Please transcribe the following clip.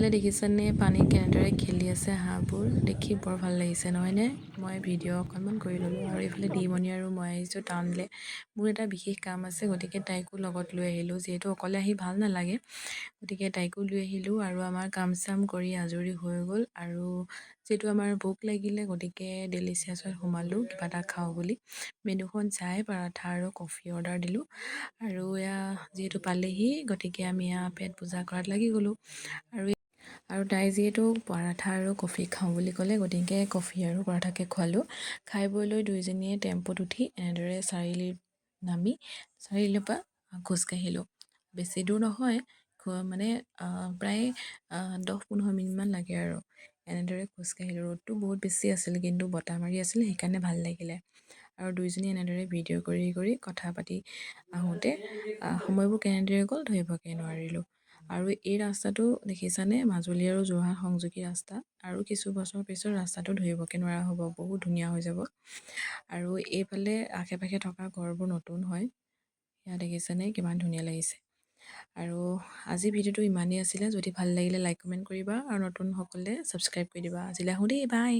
এইফালে দেখিছেনে পানী কেনেদৰে খেলি আছে হাঁহবোৰ দেখি বৰ ভাল লাগিছে নহয়নে মই ভিডিঅ' অকণমান কৰি ল'লোঁ আৰু এইফালে দিমণি আৰু মই আহিছোঁ টাউনলৈ মোৰ এটা বিশেষ কাম আছে গতিকে তাইকো লগত লৈ আহিলোঁ যিহেতু অকলে আহি ভাল নালাগে গতিকে তাইকো লৈ আহিলোঁ আৰু আমাৰ কাম চাম কৰি আজৰি হৈ গ'ল আৰু যিহেতু আমাৰ ভোক লাগিলে গতিকে ডেলিচিয়াছত সোমালোঁ কিবা এটা খাওঁ বুলি মেনুখন চাই পৰাঠা আৰু কফি অৰ্ডাৰ দিলোঁ আৰু এয়া যিহেতু পালেহি গতিকে আমি এয়া পেট পূজা কৰাত লাগি গ'লোঁ আৰু তাই যিহেতু পৰাঠা আৰু কফি খাওঁ বুলি ক'লে গতিকে কফি আৰু পৰাঠাকে খোৱালোঁ খাই বৈ লৈ দুয়োজনীয়ে টেম্পুত উঠি এনেদৰে চাৰিআলিত নামি চাৰিআলিৰ পৰা খোজকাঢ়িলোঁ বেছি দূৰ নহয় মানে প্ৰায় 10-15 মিনিটমান লাগে আৰু এনেদৰে খোজকাঢ়িলোঁ ৰ'দটো বহুত বেছি আছিল কিন্তু বতাহ মাৰি আছিল সেইকাৰণে ভাল লাগিলে আৰু দুয়োজনী এনেদৰে ভিডিঅ' কৰি কৰি কথা পাতি আহোঁতে সময়বোৰ কেনেদৰে গ'ল ধৰিবকৈ নোৱাৰিলোঁ আৰু এই ৰাস্তাটো দেখিছানে মাজুলী আৰু যোৰহাট সংযোগী ৰাস্তা আৰু কিছু বছৰ পিছত ৰাস্তাটো ধৰিবকৈ নোৱাৰা হ'ব বহুত ধুনীয়া হৈ যাব আৰু এইফালে আশে পাশে থকা ঘৰবোৰ নতুন হয় সেয়া দেখিছেনে কিমান ধুনীয়া লাগিছে আৰু আজি ভিডিঅ'টো ইমানেই আছিলে যদি ভাল লাগিলে লাইক কমেণ্ট কৰিবা আৰু নতুনসকলে ছাবস্ক্ৰাইব কৰি দিবা আজিলৈ আহোঁ দেই বাই